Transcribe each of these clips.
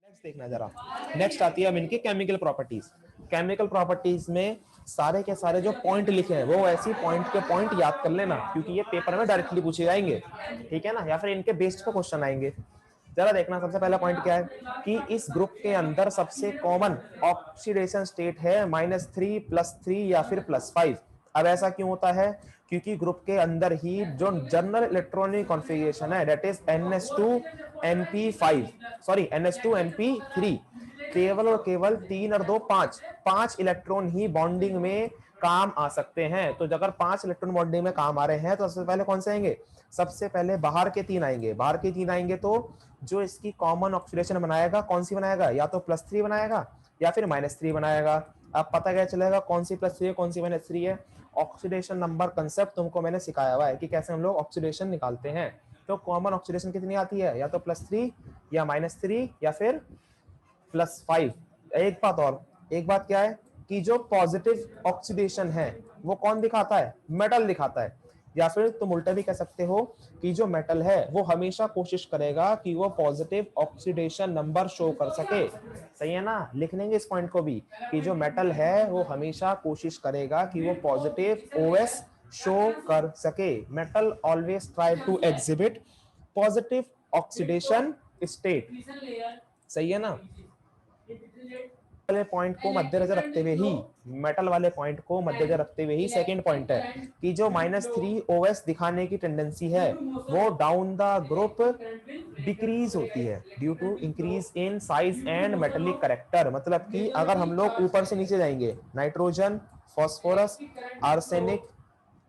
Next देखना जरा, next आती है अब इनकी केमिकल प्रॉपर्टीज। केमिकल प्रॉपर्टीज में सारे के सारे जो पॉइंट लिखे हैं वो ऐसी पॉइंट के पॉइंट याद कर लेना, क्योंकि ये पेपर में डायरेक्टली पूछे जाएंगे, ठीक है ना, या फिर इनके बेस्ड पे क्वेश्चन आएंगे। जरा देखना, सबसे पहला पॉइंट क्या है कि इस ग्रुप के अंदर सबसे कॉमन ऑक्सीडेशन स्टेट है -3 +3 या फिर +5। अब ऐसा क्यों होता है? क्योंकि ग्रुप के अंदर ही जो जनरल इलेक्ट्रॉनिक कॉन्फ़िगरेशन है that is NH2NP5 sorry NH2NP3, केवल और केवल 3 और 2 5 5 इलेक्ट्रॉन ही बॉन्डिंग में काम आ सकते हैं। तो अगर 5 इलेक्ट्रॉन बॉन्डिंग में काम आ रहे हैं तो सबसे पहले कौन से आएंगे? सबसे पहले बाहर के 3 आएंगे। बाहर के 3 आएंगे तो जो इसकी कॉमन ऑक्सीडेशन बनाएगा कौन सी बनाएगा? या तो +3 बनाएगा या फिर -3 बनाएगा। अब पता क्या चलेगा कौन सी +3 है कौन सी -3 है? ऑक्सीडेशन नंबर कंसेप्ट तुमको मैंने सिखाया हुआ है कि कैसे हम लोग ऑक्सीडेशन निकालते हैं। तो कॉमन ऑक्सीडेशन कितनी आती है? या तो +3 या -3 या फिर +5। एक बात और, एक बात क्या है कि जो पॉजिटिव ऑक्सीडेशन है वो कौन दिखाता है? मेटल दिखाता है। या फिर तुम उल्टा भी कह सकते हो कि जो मेटल है वो हमेशा कोशिश करेगा कि वो पॉजिटिव ऑक्सीडेशन नंबर शो कर सके। सही है ना? लिख लेंगे इस पॉइंट को भी कि जो मेटल है वो हमेशा कोशिश करेगा कि वो पॉजिटिव OS शो कर सके। Metal always try to exhibit positive oxidation state. सही है ना? वाले पॉइंट को मद्देनजर रखते हुए ही, मेटल वाले पॉइंट को मद्देनजर रखते हुए ही सेकंड पॉइंट है कि जो -3 OS दिखाने की टेंडेंसी है वो डाउन द ग्रुप डिक्रीज होती है due to increase in size and metallic character. मतलब कि अगर हम लोग ऊपर से नीचे जाएंगे, नाइट्रोजन, फास्फोरस, आर्सेनिक,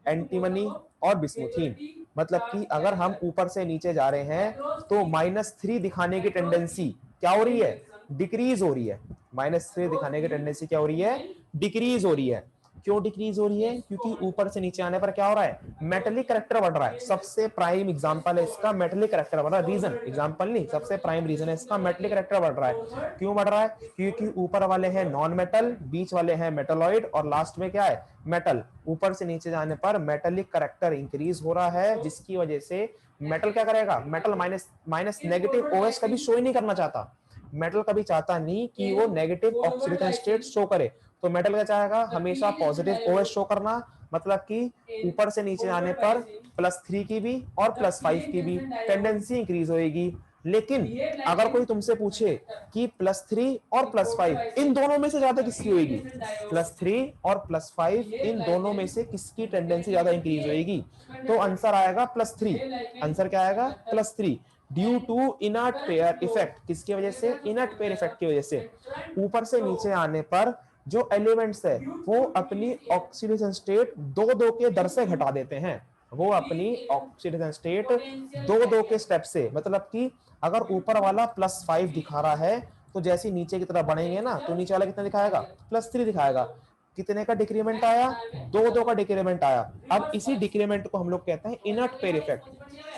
एंटीमनी और बिस्मुथीन, मतलब कि अगर हम ऊपर से नीचे जा रहे हैं तो -3 दिखाने की टेंडेंसी क्या हो रही है? डिक्रीज हो रही है। -3 दिखाने की टेंडेंसी क्या हो रही है? डिक्रीज हो रही है। क्यों डिक्रीज हो रही है? क्योंकि ऊपर से नीचे आने पर क्या हो रहा है? मेटेलिक करेक्टर बढ़ रहा है। सबसे प्राइम एग्जांपल है इसका मेटेलिक करेक्टर बढ़ रहा है। रीजन एग्जांपल नहीं, सबसे प्राइम रीजन है इसका मेटेलिक करेक्टर बढ़ रहा है। क्यों बढ़ रहा है? क्योंकि ऊपर वाले हैं नॉन मेटल, बीच वाले हैं मेटलॉइड और लास्ट में क्या है? मेटल। ऊपर से नीचे जाने पर मेटेलिक करेक्टर इंक्रीज हो रहा है, जिसकी वजह से मेटल क्या करेगा? मेटल माइनस नेगेटिव OS कभी शो ही नहीं करना चाहता। मेटल कभी चाहता नहीं कि वो नेगेटिव ऑक्सीडेशन स्टेट शो करे। तो मेटल क्या चाहेगा? हमेशा पॉजिटिव OS शो करना। मतलब कि ऊपर से नीचे आने पर +3 की भी और +5 की भी टेंडेंसी इंक्रीज होगी। लेकिन अगर कोई तुमसे पूछे कि +3 और +5 इन दोनों में से ज्यादा किसकी होगी? +3 और +5 इन दोनों में से किसकी टेंडेंसी ज्यादा इंक्रीज होगी? तो आंसर आएगा +3। आंसर क्या आएगा? +3 due to inert pair effect. किसकी वजह से? इनर्ट पेयर इफेक्ट की वजह से। ऊपर से नीचे आने पर जो एलिमेंट्स है वो अपनी ऑक्सीडेशन स्टेट 2-2 के दर से घटा देते हैं। वो अपनी ऑक्सीडेशन स्टेट 2-2 के स्टेप से, मतलब कि अगर ऊपर वाला +5 दिखा रहा है तो जैसे नीचे की तरफ बढ़ेंगे ना तो नीचे वाला कितना दिखाएगा? +3 दिखाएगा। कितने का डिक्रीमेंट आया? 2-2 का डिक्रीमेंट आया। अब इसी डिक्रीमेंट को हम लोग कहते हैं इनर्ट पेयर इफेक्ट।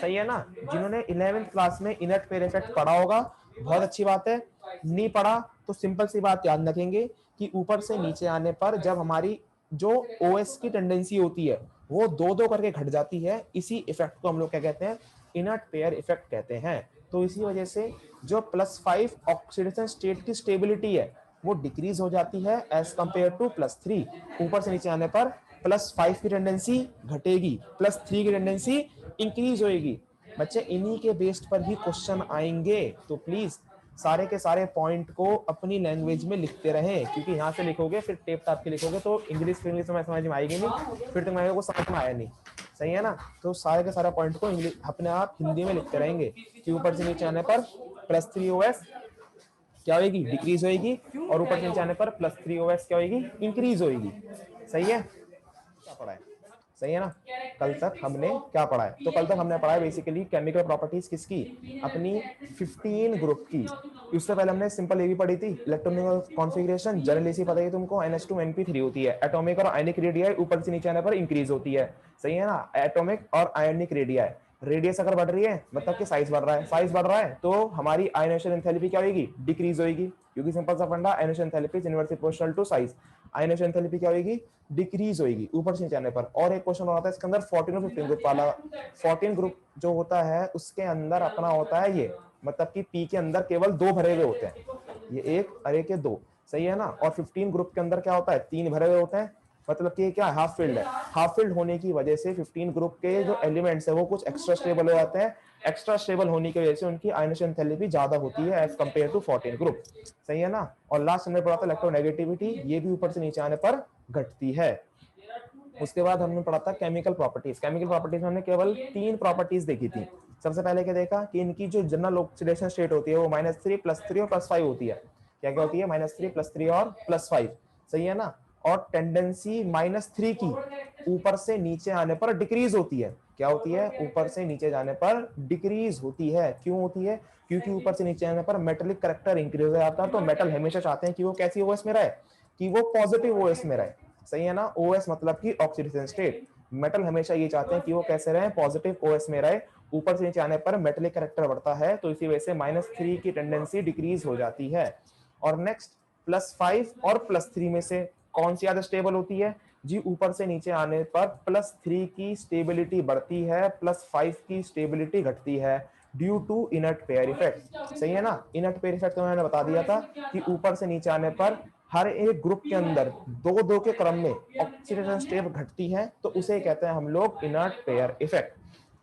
सही है ना? जिन्होंने 11वीं क्लास में इनर्ट पेयर इफेक्ट पढ़ा होगा बहुत अच्छी बात है। नहीं पढ़ा तो सिंपल सी बात याद रखेंगे कि ऊपर से नीचे आने पर जब हमारी जो OS की टेंडेंसी होती है वो 2-2 करके घट जाती है। इसी इफेक्ट को हम लोग क्या कहते हैं? इनर्ट पेयर इफेक्ट कहते हैं। तो इसी वजह से जो +5 ऑक्सीडेशन स्टेट की स्टेबिलिटी है वो डिक्रीज हो जाती है एज कंपेयर टू +3। ऊपर से नीचे आने पर +5 की टेंडेंसी घटेगी, +3 की टेंडेंसी इंक्रीज होगी। बच्चे इन्हीं के बेस्ड पर ही क्वेश्चन आएंगे, तो प्लीज सारे के सारे पॉइंट को अपनी लैंग्वेज में लिखते रहें, क्योंकि यहाँ से लिखोगे फिर टेप टाप के लिखोगे तो इंग्लिश में समझ में आएगी नहीं, फिर तुम्हारे को समझ में आया नहीं। सही है ना? तो सारे के सारे पॉइंट को अपने आप हिंदी में लिखते रहेंगे कि ऊपर से नीचे आने पर +3 OS क्या होगी? डिक्रीज होगी, और ऊपर से नीचे आने पर +3 OS क्या होगी? इंक्रीज होगी। सही है? क्या पढ़ा है? सही है ना? कल तक हमने क्या पढ़ा है? तो कल तक हमने पढ़ा है बेसिकली केमिकल प्रॉपर्टीज किसकी? अपनी 15 ग्रुप की। उससे पहले हमने सिंपल एबी पढ़ी थी, इलेक्ट्रॉनिक कॉन्फ़िगरेशन जनरली इसी पता है तुमको, NH2NP3 होती है। एटॉमिक और आयनिक रेडियाई ऊपर से नीचे आने पर इंक्रीज होती है। सही है ना? एटॉमिक और आयनिक रेडियाई, रेडियस अगर बढ़ रही है मतलब कि साइज बढ़ रहा है, साइज बढ़ रहा है तो हमारी आयनेशन एंथैल्पी क्या होगी? डिक्रीज होगी, क्योंकि सिंपल सा फंडा ionization enthalpy is inversely proportional to size. Ionization enthalpy क्या होगी, डिक्रीज होगी ऊपर से नीचे आने पर। और एक क्वेश्चन होता है इसके अंदर 14 और 15 ग्रुप वाला। 14 ग्रुप जो होता है उसके अंदर अपना होता है ये, मतलब कि पी के अंदर केवल 2 भरे हुए होते हैं, ये 1 और 1 के 2, सही है ना। और 15 ग्रुप के अंदर क्या होता है, 3 भरे हुए होते हैं, मतलब कि क्या हाफ फिल्ड है। हाफ फिल्ड होने की वजह से 15 ग्रुप के जो एलिमेंट्स है वो कुछ एक्स्ट्रा स्टेबल हो जाते हैं। एक्स्ट्रा स्टेबल होने की वजह से उनकी आयनाइजेशन एंथैल्पी ज्यादा होती है एज कंपेयर टू 14 ग्रुप, सही है ना। और लास्ट हमने पढ़ा था इलेक्ट्रोनेगेटिविटी, ये भी ऊपर से नीचे आने पर घटती है। उसके बाद हमने पढ़ा था केमिकल प्रॉपर्टीज। केमिकल प्रॉपर्टीज में हमने केवल 3 प्रॉपर्टीज देखी थी। सबसे पहले क्या देखा कि इनकी जो जनरल ऑक्सीडेशन स्टेट होती है वो -3 +3 और +5 होती है। क्या क्या होती है, -3 +3 और +5, सही है ना। और टेंडेंसी -3 की ऊपर से नीचे आने पर डिक्रीज होती है। क्या होती है, ऊपर से नीचे जाने पर डिक्रीज होती है। क्यों होती है, क्योंकि ऊपर से नीचे आने पर मेटेलिक करैक्टर इंक्रीज हो जाता है। तो मेटल हमेशा चाहते हैं कि वो कैसी ओएस में रहे, कि वो पॉजिटिव ओएस में रहे, सही है ना। ओएस मतलब कि ऑक्सीडेशन स्टेट। मेटल हमेशा ये चाहते हैं कि वो कैसे रहे, पॉजिटिव ओएस में रहे। ऊपर से नीचे आने पर मेटेलिक करैक्टर बढ़ता है, तो इसी वजह से -3 की टेंडेंसी डिक्रीज हो जाती है। और नेक्स्ट +5 और +3 में से कौन सी ज्यादा स्टेबल होती है जी, ऊपर से नीचे आने पर +3 की स्टेबिलिटी बढ़ती है, +5 की स्टेबिलिटी घटती है due to inert pair effect, सही है ना। इनर्ट पेयर इफेक्ट तो मैंने बता दिया था कि ऊपर से नीचे आने पर हर एक ग्रुप के अंदर 2-2 के क्रम में ऑक्सीडेशन स्टेट घटती है, तो उसे कहते हैं हम लोग इनर्ट पेयर इफेक्ट,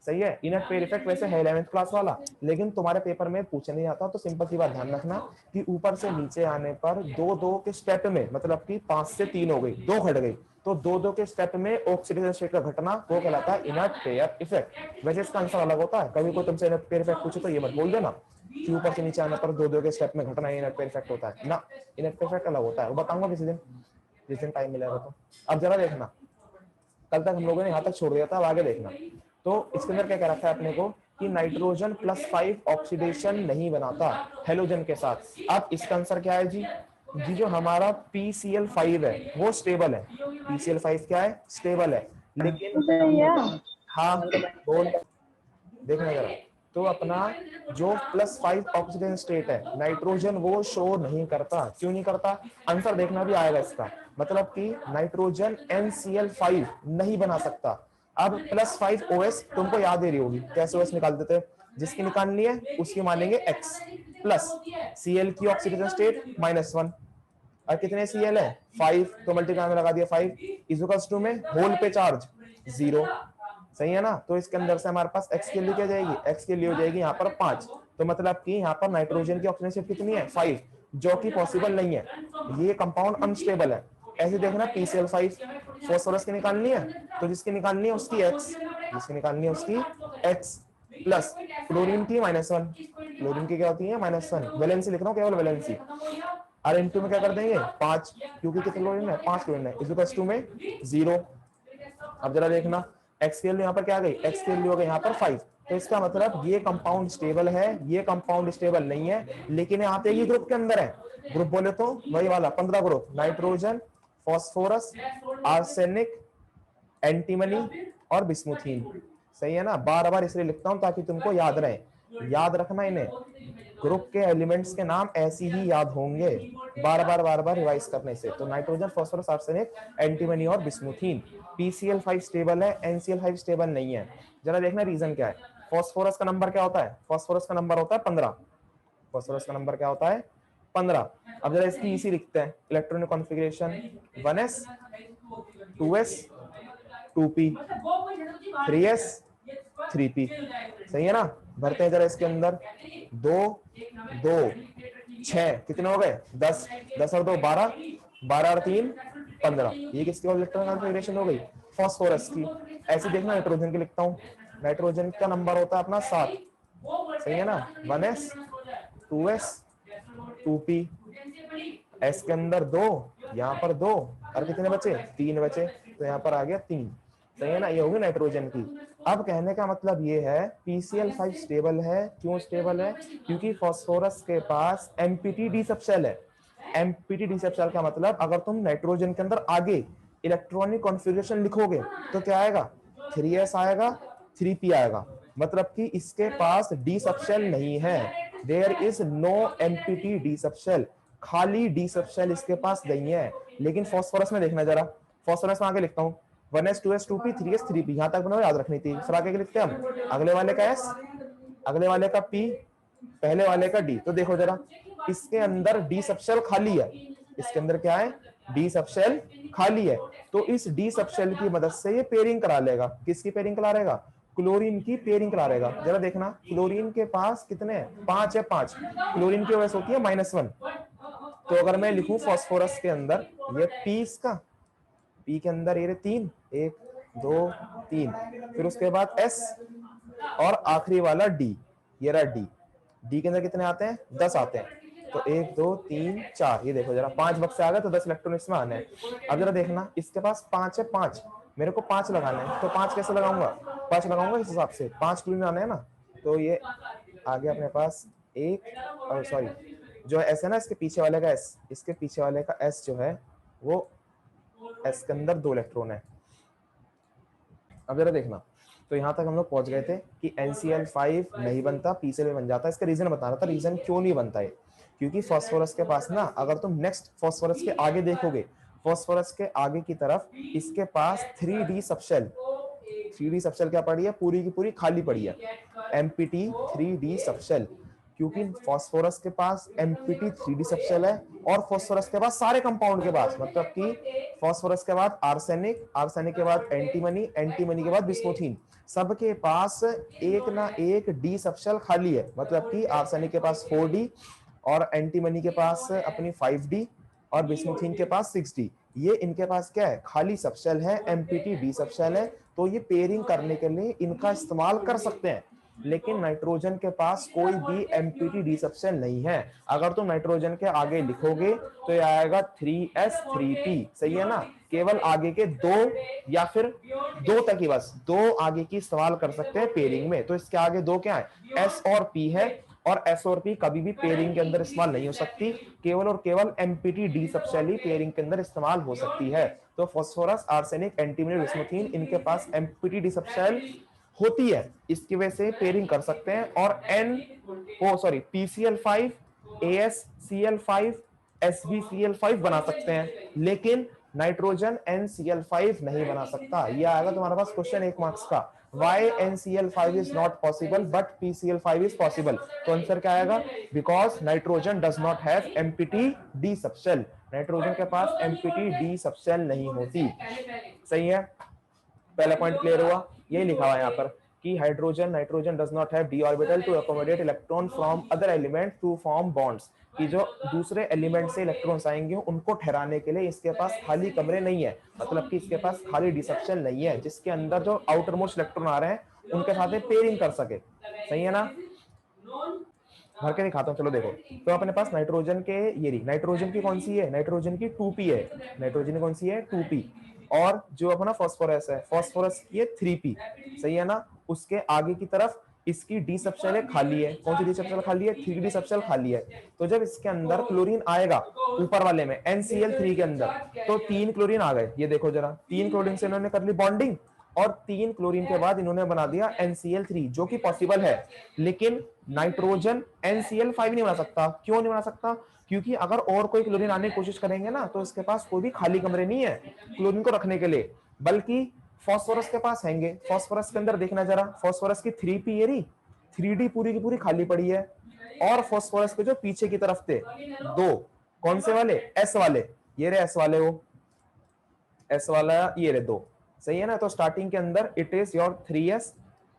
सही है। इनर्ट पेयर इफेक्ट वैसे है 11th क्लास वाला, लेकिन तुम्हारे पेपर में पूछा नहीं जाता, तो सिंपल सी बात ध्यान रखना कि ऊपर से नीचे आने पर 2-2 के स्टेप में, मतलब कि 5 से 3 हो गई, 2 घट गई, तो 2-2 के स्टेप में ऑक्सीडेशन स्टेट का घटना वो कहलाता है इनर्ट पेयर इफेक्ट। वैसे इसका आंसर अलग होता है, कभी कोई तुमसे इनर्ट पेयर इफेक्ट पूछे तो ये मत बोल देना कि ऊपर से नीचे आने पर 2-2 के स्टेप में घटना इनर्ट पेयर इफेक्ट होता है ना। इनर्ट पेयर इफेक्ट अलग होता है, वो बताऊंगा किसी दिन, जिस दिन टाइम मिलेगा। तो अब जरा देखना, कल तक हम लोगों ने यहाँ तक छोड़ दिया था, अब आगे देखना। तो इसके अंदर क्या कह रखा है अपने को कि नाइट्रोजन +5 ऑक्सीडेशन नहीं बनाता हेलोजन के साथ। अब इसका आंसर क्या है जी, जी जो हमारा PCl5 है वो स्टेबल है। PCl5 क्या है, स्टेबल है, लेकिन हाँ बोल देखना जरा। तो अपना जो +5 ऑक्सीजन स्टेट है नाइट्रोजन वो शो नहीं करता। क्यों नहीं करता, आंसर देखना भी आएगा इसका। मतलब कि नाइट्रोजन NCl5 नहीं बना सकता। अब +5 OS तुमको याद ही रही होगी, कैसे OS निकाल देते, जिसकी निकालनी है उसकी मानेंगे X प्लस Cl की ऑक्सीडेशन स्टेट -1, और कितने Cl है 5, तो मल्टीप्लाई में लगा दिया 5 इक्वल्स टू में होल पे चार्ज 0, सही है ना। तो इसके अंदर से हमारे पास x के लिए क्या जाएगी, x के लिए हो जाएगी यहाँ पर 5, तो मतलब कि यहाँ पर नाइट्रोजन की ऑक्सीजन शिफ्ट कितनी है 5, जो कि पॉसिबल नहीं है, ये कंपाउंड अनस्टेबल है। ऐसे देखना PCl5 फॉस्फोरस की निकालनी है, तो जिसकी निकालनी है उसकी x, जिसकी निकालनी है उसकी x प्लस क्लोरीन की -1, क्लोरीन की क्या होती है -1, वैलेंसी लिख रहा हूँ केवल वैलेंसी। और इनटू में क्या कर देंगे 5, क्योंकि कितने क्लोरीन है 5 क्लोरीन है, इक्वल्स टू में 0। अब जरा देखना एक्स के लिए यहाँ पर क्या आ गई, एक्स के लिए हो गई यहाँ पर 5, तो इसका मतलब ये कंपाउंड स्टेबल है, ये कंपाउंड स्टेबल नहीं है, लेकिन यहाँ पे ये ग्रुप के अंदर है। ग्रुप बोले तो वही वाला 15 group, nitrogen, phosphorus, arsenic, antimony और बिस्मुथीन, सही है ना। बार बार इसलिए लिखता हूं ताकि तुमको याद रहे, याद रखना इन्हें, ग्रुप के एलिमेंट्स के नाम ऐसे ही याद होंगे बार बार रिवाइज करने से। तो नाइट्रोजन, फॉस्फोरस, आर्सेनिक, एंटीमनी और बिस्मुथीन। PCl5 स्टेबल है, NCl5 स्टेबल नहीं है। जरा देखना रीजन क्या है। फॉस्फोरस का नंबर क्या होता है, फॉस्फोरस का नंबर होता है 15, फॉस्फोरस का नंबर क्या होता है 15। अब जरा इसकी इसी लिखते हैं, electronic configuration 1s 2s 2p 3s 3p, सही है ना। भरते हैं जरा इसके अंदर, 2 2 6 कितने हो गए 10, 10 और 2 12, 12 और 3 15, ये किसकी इलेक्ट्रॉनिक कॉन्फ़िगरेशन हो गई, फॉस्फोरस की। ऐसे देखना नाइट्रोजन की लिखता हूँ, नाइट्रोजन का नंबर होता है अपना 7, सही है ना, 1s 2s 2p, s के अंदर 2, यहाँ पर 2 और कितने बचे 3 बचे, तो यहाँ पर आ गया 3, सही है ना, ये होगी नाइट्रोजन की। अब कहने का मतलब ये है PCl5 स्टेबल है। क्यों स्टेबल है, क्योंकि फास्फोरस के पास एम्प्टी डी सबशेल है। एम्प्टी डी सबशेल का मतलब अगर तुम नाइट्रोजन के अंदर आगे इलेक्ट्रॉनिक कॉन्फ़िगरेशन लिखोगे तो क्या आएगा 3s आएगा 3p आएगा, मतलब कि इसके पास डी सबशेल नहीं है, there is no empty d subshell, खाली डी सबशेल इसके पास नहीं है। लेकिन फास्फोरस में देखना जरा, फास्फोरस में आगे लिखता हूँ 1s 2s 2p 3s 3p, यहाँ तक बनाओ याद रखनी थी। फिर आगे लिखते हैं हम अगले वाले का s, अगले वाले का p, पहले वाले का d। तो देखो जरा इसके अंदर d सबशेल खाली है, इसके अंदर क्या है d सबशेल खाली है। तो इस d सबशेल की मदद से ये पेयरिंग करा लेगा। किसकी पेयरिंग करा लेगा? क्लोरीन की पेयरिंग करा लेगा। जरा देखना क्लोरीन के पास कितने हैं? 5 है, 5। क्लोरीन की वजह होती है -1। तो अगर मैं लिखूं फास्फोरस के अंदर ये p, इसका p के अंदर ये 3, 1 2 3, फिर उसके बाद s और आखिरी वाला d, ये रहा d के अंदर कितने आते हैं? 10 आते हैं। तो 1 2 3 4, ये देखो जरा 5 बक्से आ गए तो 10 इलेक्ट्रॉन इसमें आने हैं। अब जरा देखना इसके पास 5 है, 5 मेरे को 5 लगाना है। तो 5 कैसे लगाऊंगा? 5 लगाऊंगा इस हिसाब से, 5 क्लोरीन आने हैं ना। तो ये आ गया अपने पास एक, और सॉरी जो एस है ना, इसके पीछे वाले का एस, इसके पीछे वाले का एस जो है वो एस के अंदर 2 इलेक्ट्रॉन है। अब जरा देखना, तो यहाँ तक हम लोग पहुंच गए थे कि NCl5 नहीं बनता, PCl बन जाता है। इसका रीजन बता रहा था, रीजन क्यों नहीं बनता है। क्योंकि फास्फोरस के पास ना, अगर तुम नेक्स्ट फास्फोरस के आगे देखोगे, फास्फोरस के आगे की तरफ इसके पास 3D सबशेल, 3D सबशेल क्या पड़ी है? पूरी की पूरी खाली पड़ी है, MPT 3D सबशेल। क्योंकि फास्फोरस के पास MPT 3D सबशेल है और फास्फोरस के पास सारे कंपाउंड के पास, मतलब कि फास्फोरस के बाद आर्सेनिक, आर्सेनिक के बाद एंटीमनी, एंटीमनी के बाद बिस्मुथीन, सबके पास एक ना एक डी सबशेल खाली है। मतलब कि आर्सेनिक के पास 4D और एंटीमनी के पास अपनी 5D और बिस्मुथीन के पास 6D। ये इनके पास क्या है? खाली सबशेल है, MPT डी सबशेल है। तो ये पेयरिंग करने के लिए इनका इस्तेमाल कर सकते हैं। लेकिन नाइट्रोजन के पास कोई भी MPT डी सबशेल नहीं है। अगर तुम नाइट्रोजन के आगे लिखोगे तो ये आएगा 3s 3p, सही है ना। केवल आगे के 2 या फिर 2 तक ही, बस 2 आगे की इस्तेमाल कर सकते हैं पेयरिंग में। तो इसके आगे 2 क्या है? s और p है, और s और p कभी भी पेयरिंग के अंदर इस्तेमाल नहीं हो सकती। केवल और केवल MPT डी सबशेल ही पेयरिंग के अंदर इस्तेमाल हो सकती है। तो फास्फोरस, आर्सेनिक, एंटीमनी, बिस्मुथीन, इनके पास MPT डी सबशेल होती है, इसकी वजह से पेयरिंग कर सकते हैं। और PCl5, AsCl5, SbCl5 बना सकते हैं, लेकिन नाइट्रोजन NCl5 नहीं बना सकता। ये आएगा तुम्हारे पास क्वेश्चन 1 मार्क्स का, why NCl5 is not possible but PCl5 is possible। तो आंसर क्या आएगा? Because nitrogen does not have MPT D subshell. Nitrogen के पास MPT डी सबशेल नहीं होती, सही है। पहला पॉइंट क्लियर हुआ। यही लिखा हुआ है यहाँ पर कि nitrogen does not have d orbital to accommodate electron from other element to form bonds, कि जो दूसरे एलिमेंट से इलेक्ट्रॉन्स आएंगे उनको ठहराने के लिए इसके पास खाली कमरे नहीं है। मतलब कि इसके पास खाली डी सबशेल नहीं है जिसके अंदर जो आउटर मोस्ट इलेक्ट्रॉन आ रहे हैं उनके साथ पेयरिंग कर सके, सही है ना। भर के दिखाता हूँ, चलो देखो। तो अपने पास नाइट्रोजन के ये रही, नाइट्रोजन की कौन सी है? नाइट्रोजन की 2p है। नाइट्रोजन की कौन सी है? 2p। और जो अपना फास्फोरस है, फास्फोरस की है 3p, सही है ना। उसके आगे की तरफ इसकी डी सबशेल है खाली है। कौन सी डी सबशेल खाली है? 3D सबशेल खाली है। तो जब इसके अंदर क्लोरीन आएगा ऊपर वाले में NCl3 के अंदर, तो 3 क्लोरीन आ गए। ये देखो जरा, 3 क्लोरीन से इन्होंने कर ली बॉन्डिंग, और 3 क्लोरीन के बाद इन्होंने बना दिया NCl3, जो कि पॉसिबल है। लेकिन नाइट्रोजन NCl5 नहीं बना सकता। क्यों नहीं बना सकता? क्योंकि अगर और कोई क्लोरीन आने की कोशिश करेंगे ना, तो इसके पास कोई भी खाली कमरे नहीं है क्लोरीन को रखने के लिए, बल्कि फास्फोरस के पास हैंगे। फास्फोरस के अंदर देखना जरा, फास्फोरस की 3p ये रही, 3D पूरी की पूरी खाली पड़ी है। और फास्फोरस के जो पीछे की तरफ थे 2, कौन से वाले? S वाले, ये रहे S वाले, वो S वाला ये रहे 2, सही है ना। तो स्टार्टिंग के अंदर it is your 3s,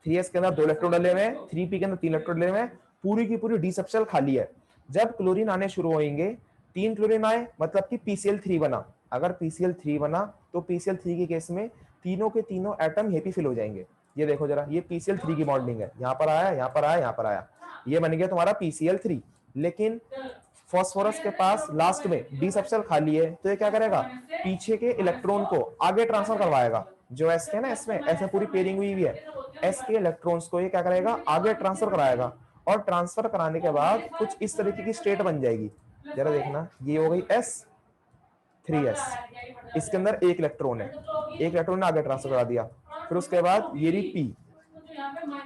3s के अंदर 2 इलेक्ट्रॉन डले हुए हैं, 3p के अंदर 3 इलेक्ट्रॉन डले हुए हैं, पूरी की पूरी डी सबशेल खाली है। जब क्लोरीन आने शुरू होंगे, 3 क्लोरीन आए मतलब कि PCl3 बना। अगर PCl3 बना तो PCl3 के केस में तीनों के तीनों एटम यहीं पे फिल हो जाएंगे। ये देखो जरा, ये PCl3 की बॉन्डिंग है, यहाँ पर आया, यहाँ पर आया, यहाँ पर आया, ये बन गया तुम्हारा PCl3। लेकिन फास्फोरस के पास लास्ट में डी सबशेल खाली है, तो ये क्या करेगा? पीछे के इलेक्ट्रॉन को आगे ट्रांसफर करवाएगा। जो एस के ना, इसमें ऐसे पूरी पेयरिंग हुई है, एस के इलेक्ट्रॉन्स को ये क्या करेगा? आगे ट्रांसफर कराएगा। और ट्रांसफर कराने के बाद कुछ इस तरीके की स्टेट बन जाएगी। जरा देखना, ये हो गई S 3s, इसके अंदर 1 इलेक्ट्रॉन है, 1 इलेक्ट्रॉन ने आगे ट्रांसफर करा दिया। फिर उसके बाद ये रही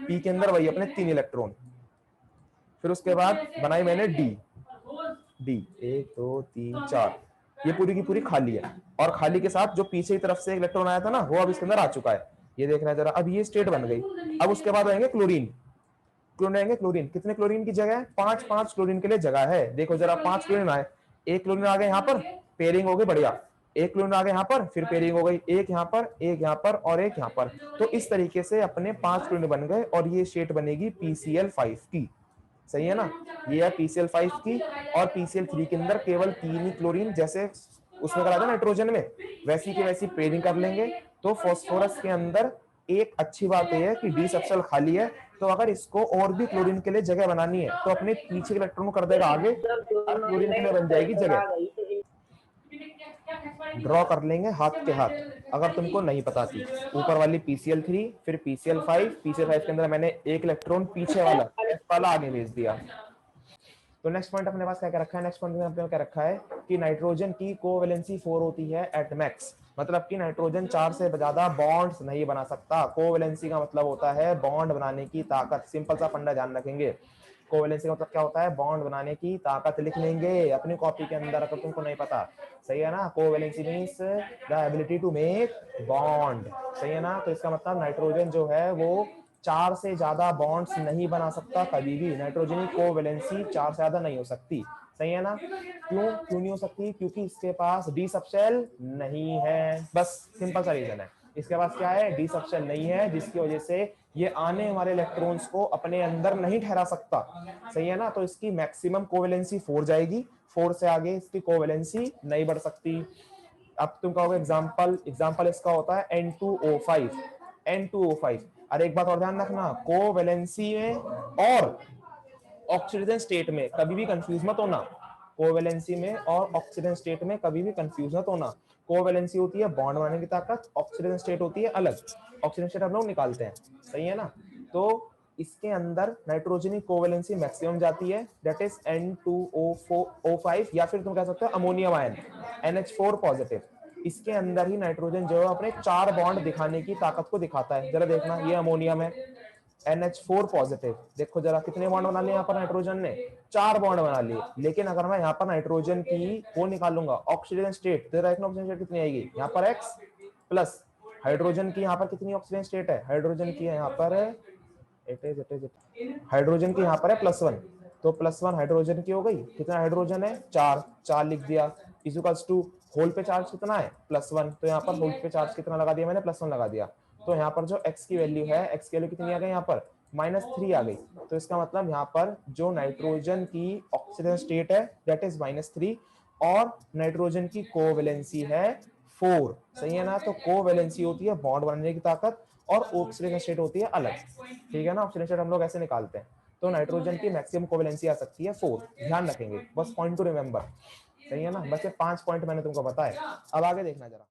P के अंदर वही अपने 3 इलेक्ट्रॉन। फिर उसके बाद बनाई मैंने D, 1 2 3 4, ये पूरी की पूरी खाली है, और खाली के साथ जो पीछे की तरफ से इलेक्ट्रॉन आया था ना वो अब इसके अंदर आ चुका है। ये देखना है जरा, अब ये स्टेट बन गई। अब उसके बाद आएंगे क्लोरीन। क्लोरीन आएंगे, क्लोरीन कितने क्लोरीन की जगह है, 5 क्लोरीन के लिए जगह है। देखो जरा 5 क्लोरीन आए, एक क्लोरीन आ गए यहाँ पर, पेयरिंग हो गई बढ़िया। एक क्लोरीन आ गए यहाँ पर, फिर पेयरिंग हो गई, एक यहाँ पर, एक यहाँ पर और एक यहाँ पर। तो इस तरीके से अपने 5 क्लोरीन बन गए और ये स्टेट बनेगी PCl5 की। सही है ना, ये है PCl5 की। और PCl3 के अंदर केवल 3 ही क्लोरीन, जैसे उसमें करा था नाइट्रोजन में, वैसी की वैसी पेयरिंग कर लेंगे। तो फास्फोरस के अंदर एक अच्छी बात यह है कि डी सबशेल खाली है, तो अगर इसको और भी क्लोरीन के लिए जगह बनानी है तो अपने पीछे के इलेक्ट्रॉन को कर देगा आगे, और क्लोरीन के लिए बन जाएगी जगह। ड्रॉ कर लेंगे हाथ के हाथ अगर तुमको नहीं पता थी। ऊपर वाली PCl3, फिर PCl5, PCl5 के अंदर मैंने एक इलेक्ट्रॉन पीछे वाला S वाला आगे भेज दिया। तो नेक्स्ट पॉइंट अपने पास क्या क्या रखा है, नेक्स्ट पॉइंट में अपने क्या रखा है कि नाइट्रोजन की कोवेलेंसी 4 होती है एट मैक्स, मतलब कि नाइट्रोजन 4 से ज्यादा बॉन्ड्स नहीं बना सकता। कोवेलेंसी का मतलब होता है बॉन्ड बनाने की ताकत। सिंपल सा फंडा ध्यान रखेंगे, कोवेलेंसी का मतलब क्या होता है, बॉन्ड बनाने की ताकत। लिख लेंगे अपनी कॉपी के अंदर अगर तुमको नहीं पता। सही है ना, covalency means the ability to make bond. सही है ना, तो इसका मतलब नाइट्रोजन जो है वो 4 से ज्यादा बॉन्ड्स नहीं बना सकता कभी भी। नाइट्रोजन की कोवेलेंसी 4 से ज्यादा नहीं हो सकती। सही है ना, क्यों क्यों नहीं हो सकती, क्योंकि इसके पास डी सबशेल नहीं है, बस सिंपल सा रीजन है। इसके पास क्या है, डी सबशेल नहीं है, जिसकी वजह से ये आने वाले इलेक्ट्रॉन्स को अपने अंदर नहीं ठहरा सकता। सही है ना, तो इसकी मैक्सिमम कोवेलेंसी 4 जाएगी, 4 से आगे इसकी कोवेलेंसी नहीं बढ़ सकती। अब तुम कहोगे एग्जांपल, एग्जांपल इसका होता है N2O5। N2O5, अरे एक बात और ध्यान रखना, कोवेलेंसी में और ऑक्सीजन स्टेट में कभी भी कंफ्यूज मत होना। कोवेलेंसी में और ऑक्सीजन स्टेट में कभी भी कंफ्यूज मत होना। कोवेलेंसी होती है बॉन्ड बनाने की ताकत, ऑक्सीजन स्टेट होती है अलग। ऑक्सीजन स्टेट हम लोग निकालते हैं। सही है ना, तो इसके अंदर नाइट्रोजन की कोवेलेंसी मैक्सिमम जाती है, दैट इज N2O5, या फिर तुम कह सकते हो अमोनियम आयन NH4 पॉजिटिव। इसके अंदर ही नाइट्रोजन जो है अपने 4 बॉन्ड दिखाने की ताकत को दिखाता है। जरा देखना, ये अमोनियम है, NH4 पॉजिटिव। देखो जरा कितने बॉन्ड बना लिए यहाँ पर नाइट्रोजन ने, 4 बॉन्ड बना लिए। लेकिन अगर मैं यहाँ पर नाइट्रोजन की वो निकालूंगा ऑक्सीजन स्टेट, तो ऑक्सीजन स्टेट कितनी आएगी यहाँ पर X प्लस। हाइड्रोजन की यहाँ पर कितनी ऑक्सीजन स्टेट है, हाइड्रोजन की यहाँ पर हाइड्रोजन की यहाँ पर है +1, तो +1 हाइड्रोजन की हो गई। कितना हाइड्रोजन है, 4 लिख दिया। इक्वल्स टू होल पे चार्ज कितना है, +1, तो यहाँ पर होल पे चार्ज कितना लगा दिया मैंने, +1 लगा दिया। तो यहाँ पर जो x की वैल्यू है, x की वैल्यू कितनी आ गई यहाँ पर, -3 आ गई। तो इसका मतलब यहाँ पर जो नाइट्रोजन की ऑक्सीजन स्टेट है दैट इज -3, और नाइट्रोजन की कोवेलेंसी है 4। सही है ना, तो कोवेलेंसी होती है बॉन्ड बनाने की ताकत, और ऑक्सीजन स्टेट होती है अलग। ठीक है ना, ऑक्सीजन स्टेट हम लोग ऐसे निकालते हैं। तो नाइट्रोजन की मैक्सिमम कोवेलेंसी आ सकती है 4, ध्यान रखेंगे, बस पॉइंट टू रिमेंबर। सही है ना, बस ये 5 पॉइंट मैंने तुमको बताया। अब आगे देखना जरा।